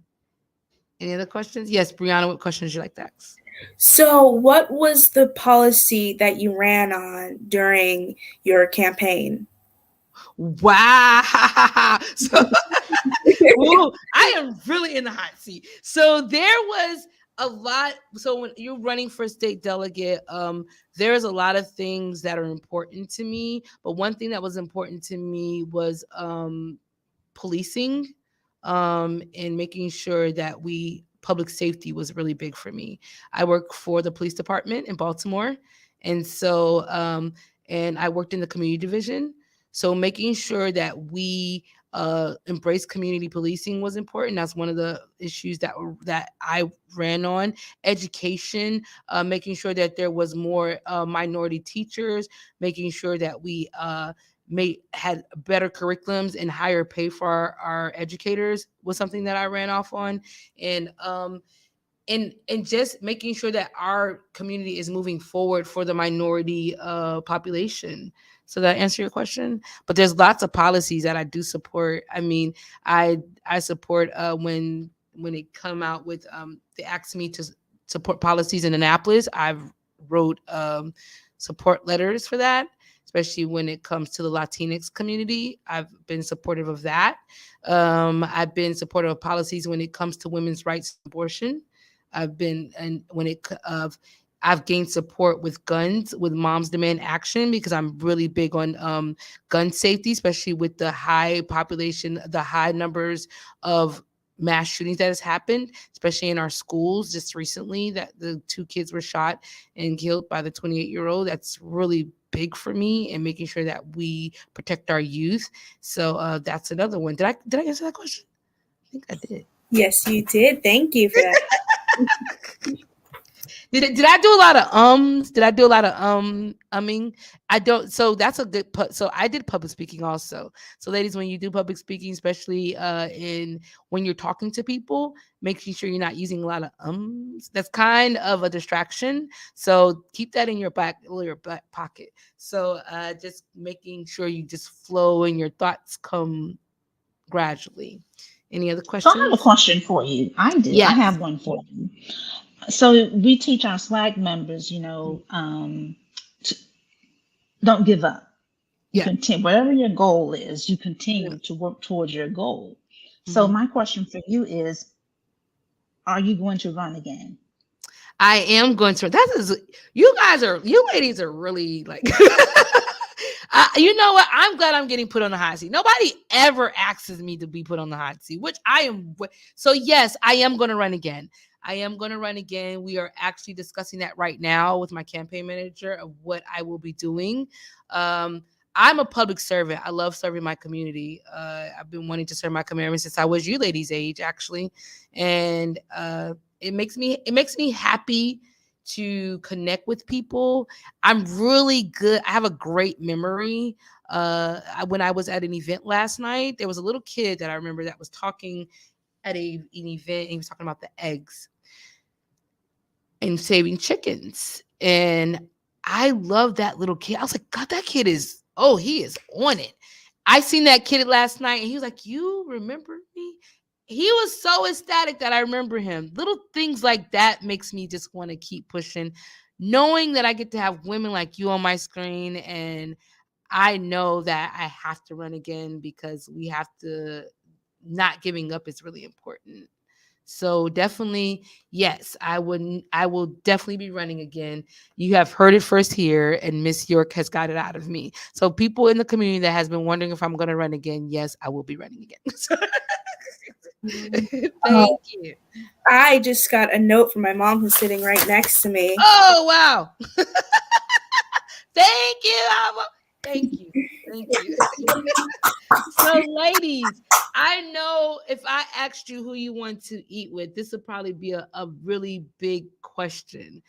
Any other questions? Yes, Brianna, what questions would you like to ask? So, what was the policy that you ran on during your campaign? Wow. So ooh, I am really in the hot seat. So there was a lot. So when you're running for state delegate, there's a lot of things that are important to me. But one thing that was important to me was policing, and making sure that public safety was really big for me. I work for the police department in Baltimore. And so, and I worked in the community division. So making sure that we embrace community policing was important. That's one of the issues that I ran on. Education, making sure that there was more minority teachers, making sure that we had better curriculums and higher pay for our educators was something that I ran off on. And just making sure that our community is moving forward for the minority population. So that answer your question? But there's lots of policies that I do support. I mean, I support when they come out with they ask me to support policies in Annapolis. I've wrote support letters for that, especially when it comes to the Latinx community. I've been supportive of that. I've been supportive of policies when it comes to women's rights to abortion. I've gained support with guns, with Moms Demand Action, because I'm really big on gun safety, especially with the high population, the high numbers of mass shootings that has happened, especially in our schools. Just recently, that the 2 kids were shot and killed by the 28-year-old. That's really big for me, and making sure that we protect our youth. So that's another one. Did I answer that question? I think I did. Yes, you did. Thank you for that. Did I do a lot of ums? Did I do a lot of umming? I don't. So that's a good. So I did public speaking also. So ladies, when you do public speaking, especially when you're talking to people, making sure you're not using a lot of ums. That's kind of a distraction. So keep that in your back pocket. So just making sure you just flow and your thoughts come gradually. Any other questions? So I have a question for you. I do. Yes. I have one for you. So we teach our SWAG members, don't give up. You continue, whatever your goal is, you continue to work towards your goal. So my question for you is, are you going to run again? I am going to. You ladies are really like, you know what? I'm glad I'm getting put on the hot seat. Nobody ever asks me to be put on the hot seat, which I am. So yes, I am going to run again. We are actually discussing that right now with my campaign manager of what I will be doing. I'm a public servant. I love serving my community. I've been wanting to serve my community since I was you ladies' age, actually. And it makes me happy to connect with people. I'm really good. I have a great memory. When I was at an event last night, there was a little kid that I remember that was talking at an event. He was talking about the eggs and saving chickens. And I love that little kid. I was like, God, that kid is, he is on it. I seen that kid last night and he was like, you remember me? He was so ecstatic that I remember him. Little things like that makes me just want to keep pushing, knowing that I get to have women like you on my screen. And I know that I have to run again because we have to, not giving up is really important. So definitely, yes, I will definitely be running again. You have heard it first here, and Miss York has got it out of me. So people in the community that has been wondering if I'm going to run again, yes, I will be running again. Uh, Thank you. I just got a note from my mom who's sitting right next to me. Oh wow. Thank you, Alma. Thank you. Thank you. So, ladies, I know if I asked you who you want to eat with, this would probably be a really big question.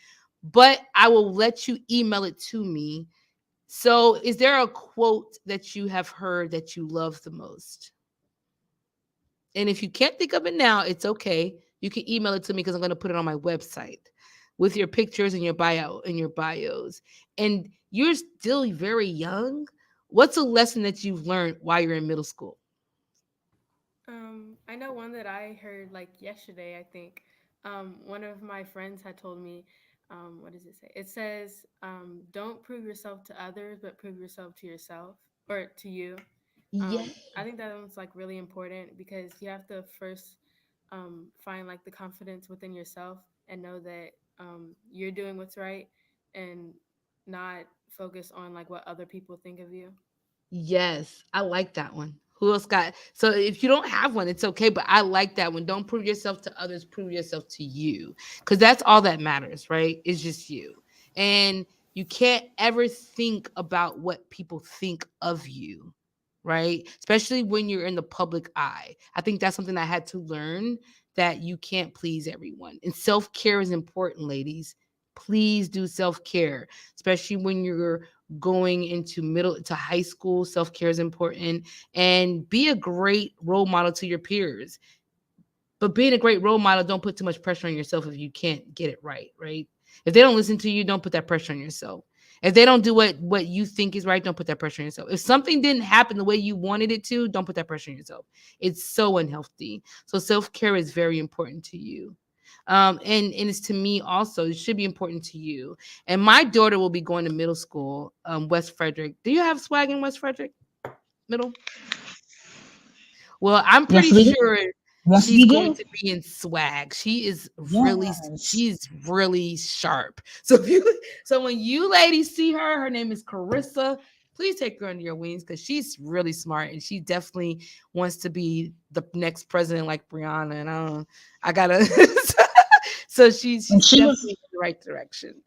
But I will let you email it to me. So, is there a quote that you have heard that you love the most? And if you can't think of it now, it's okay. You can email it to me because I'm going to put it on my website with your pictures and your bio and your bios. And you're still very young. What's a lesson that you've learned while you're in middle school? I know one that I heard like yesterday, I think. One of my friends had told me, what does it say? It says, don't prove yourself to others, but prove yourself to yourself or to you. Yeah. I think that one's like really important because you have to first find like the confidence within yourself and know that you're doing what's right and not focus on like what other people think of you. Yes, I like that one. Who else got? So if you don't have one, it's okay. But I like that one. Don't prove yourself to others. Prove yourself to you, because that's all that matters, right? It's just you, and you can't ever think about what people think of you, right? Especially when you're in the public eye. I think that's something I had to learn, that you can't please everyone, and self care is important, ladies. Please do self care, especially when you're going into middle to high school. Self-care is important, and be a great role model to your peers. But being a great role model, don't put too much pressure on yourself if you can't get it right, right? If they don't listen to you, don't put that pressure on yourself. If they don't do what you think is right, don't put that pressure on yourself. If something didn't happen the way you wanted it to, don't put that pressure on yourself. It's so unhealthy. So self-care is very important to you. And it's to me also. It should be important to you. And my daughter will be going to middle school, West Frederick. Do you have swag in West Frederick Middle? Well, I'm Yes, pretty we do. sure Yes, she's we going do. to be in swag. Yes. She's really sharp. So if you so when you ladies see her, her name is Carissa. Please take her under your wings because she's really smart and she definitely wants to be the next president like Brianna. And I gotta so And she's definitely in the right direction.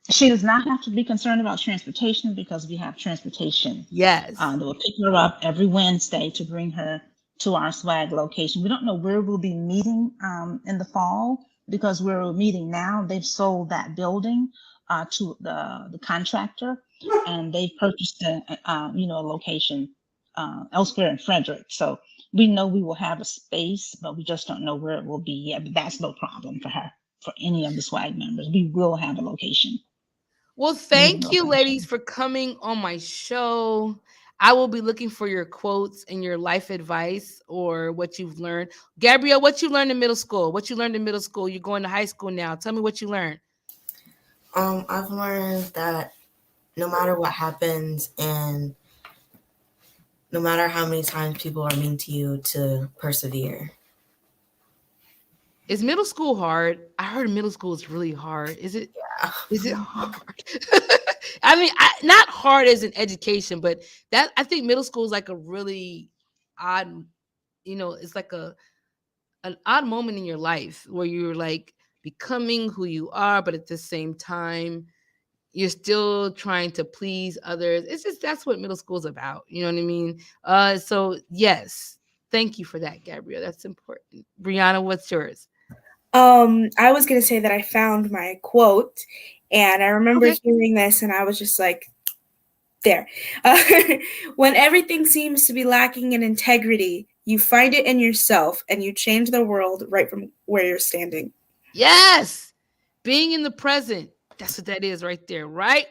she does not have to be concerned about transportation because we have transportation Yes. that will pick her up every Wednesday to bring her to our swag location. We don't know where we'll be meeting in the fall because where we're meeting now, they've sold that building to the contractor, and they've purchased a location elsewhere in Frederick. So we know we will have a space, but we just don't know where it will be yet. But that's no problem for her, for any of the swag members. We will have a location, Well, meeting thank you, ladies, location. for coming on my show. I will be looking for your quotes and your life advice or what you've learned. Gabrielle, what you learned in middle school? What you learned in middle school? You're going to high school now. Tell me what you learned. I've learned that no matter what happens and no matter how many times people are mean to you, to persevere. Is middle school hard? I heard middle school is really hard. Is it? Yeah. Is it hard? I mean, not hard as an education, but that I think middle school is like a really odd, it's like an odd moment in your life where you're like becoming who you are, but at the same time, you're still trying to please others. It's just that's what middle school is about. You know what I mean? So yes, thank you for that, Gabrielle. That's important. Brianna, what's yours? I was gonna say that I found my quote, and I remember Okay. hearing this, and I was just like, there. Uh, when everything seems to be lacking in integrity, you find it in yourself, and you change the world right from where you're standing. Yes. Being in the present. That's what that is right there. Right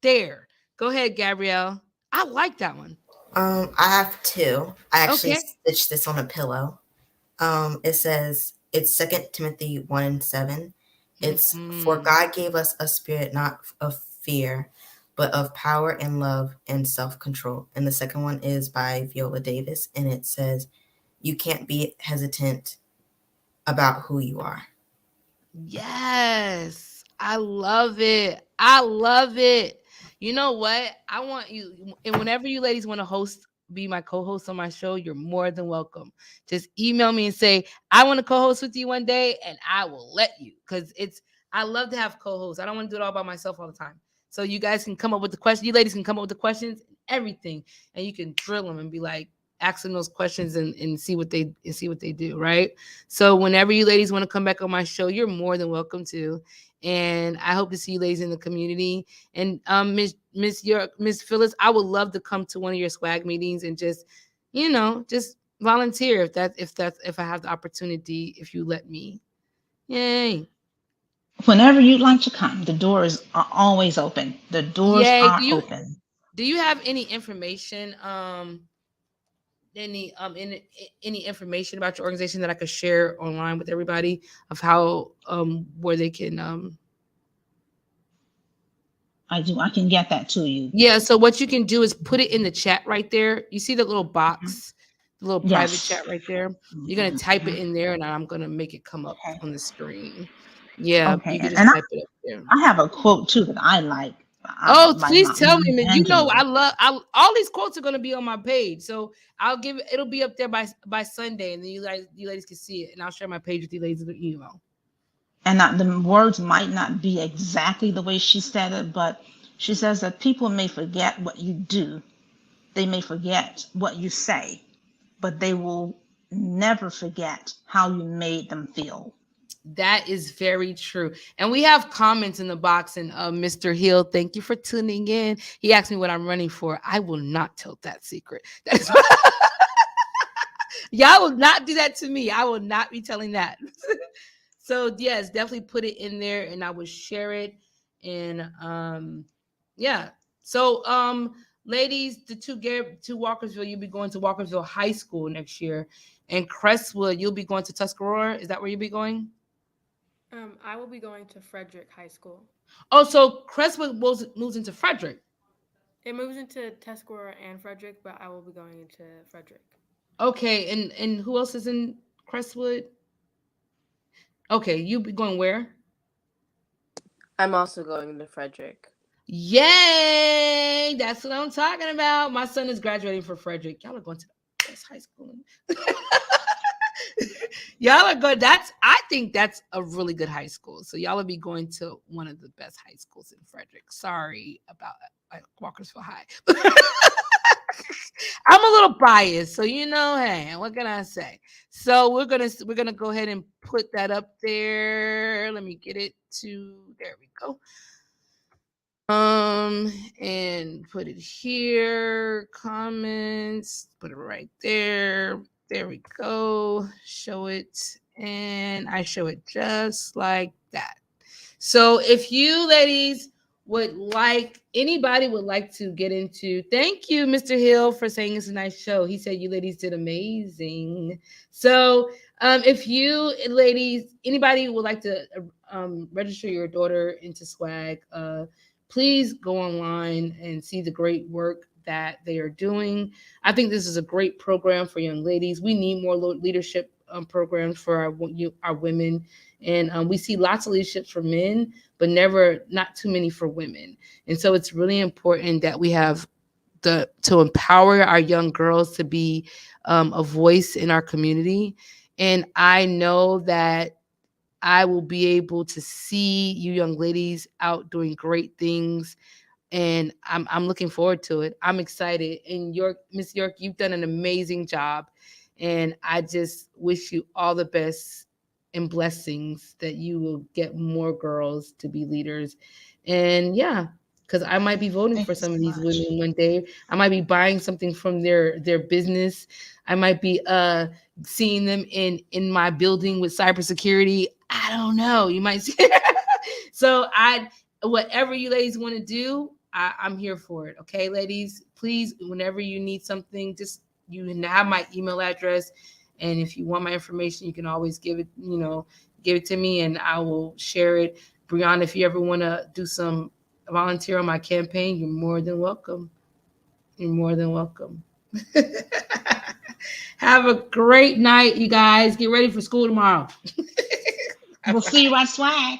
there. Go ahead, Gabrielle. I like that one. I have two. I actually Okay. stitched this on a pillow. It says it's 2 Timothy 1:7. It's for Mhm. God gave us a spirit not of fear, but of power and love and self-control. And the second one is by Viola Davis, and it says you can't be hesitant about who you are. Yes. I love it. I love it. You know what? I want you, and whenever you ladies want to host, be my co-host on my show, you're more than welcome. Just email me and say, I want to co-host with you one day, and I will let you. Because I love to have co-hosts. I don't want to do it all by myself all the time. So you guys can come up with the questions. You ladies can come up with the questions, everything, and you can drill them and be like, ask them those questions and see what they do, right? So whenever you ladies want to come back on my show, you're more than welcome to. And I hope to see you ladies in the community. And Miss Phyllis, I would love to come to one of your swag meetings and just volunteer if I have the opportunity, if you let me. Yay. Whenever you'd like to come, the doors are always open. The doors Yay. are open. Do you have any information any information about your organization that I could share online with everybody of how where they can I do. I can get that to you. yeah, so what you can do is put it in the chat right there. You see the little Mhm. box, the little private Yes. chat right there. You're gonna Mhm, type it mhm. in there and I'm gonna make it come up Okay. on the screen. Yeah, Okay. you can just And type it up there. I have a quote too that I like Oh, by please tell me, man. You know, Angelo. all these quotes are gonna be on my page. So it'll be up there by Sunday, and then you ladies can see it, and I'll share my page with you ladies in the email. And the words might not be exactly the way she said it, but she says that people may forget what you do, they may forget what you say, but they will never forget how you made them feel. That is very true. And we have comments in the box. And Mr. Hill, thank you for tuning in. He asked me what I'm running for. I will not tell that secret. That is y'all will not do that to me. I will not be telling that. So yes, definitely put it in there and I will share it. And yeah. So ladies, the to Walkersville, you'll be going to Walkersville High School next year. And Crestwood, you'll be going to Tuscarora. Is that where you'll be going? I will be going to Frederick High School. Oh, so Crestwood moves into Frederick. It moves into Tuscarora and Frederick, but I will be going into Frederick. Okay, and who else is in Crestwood? Okay, you be going where? I'm also going to Frederick. Yay! That's what I'm talking about. My son is graduating for Frederick. Y'all are going to the best high school. Y'all are good. I think that's a really good high school. So y'all will be going to one of the best high schools in Frederick. Sorry about Walkersville High. I'm a little biased, so hey, what can I say? So we're gonna go ahead and put that up there. Let me get it to there we go. And put it here. Comments, put it right there. There we go. Show it, and I show it just like that. So if you ladies anybody would like to get into, thank you, Mr. Hill, for saying it's a nice show. He said you ladies did amazing. So if you ladies, anybody would like to register your daughter into SWAG, please go online and see the great work that they are doing. I think this is a great program for young ladies. We need more leadership programs for our women. And we see lots of leaderships for men, but not too many for women. And so it's really important that we have to empower our young girls to be a voice in our community. And I know that I will be able to see you young ladies out doing great things, and I'm looking forward to it. I'm excited. And Miss York, you've done an amazing job, and I just wish you all the best and blessings that you will get more girls to be leaders. And yeah, because I might be voting Thank for you some so of these much. women one day. I might be buying something from their business. I might be seeing them in my building with cybersecurity. I don't know. You might see. So whatever you ladies want to do, I'm here for it. Okay, ladies, please, whenever you need something, just you have my email address. And if you want my information, you can always give it to me and I will share it. Brianna, if you ever want to do some volunteer on my campaign, you're more than welcome. You're more than welcome. Have a great night, you guys. Get ready for school tomorrow. We'll see you at SWAG.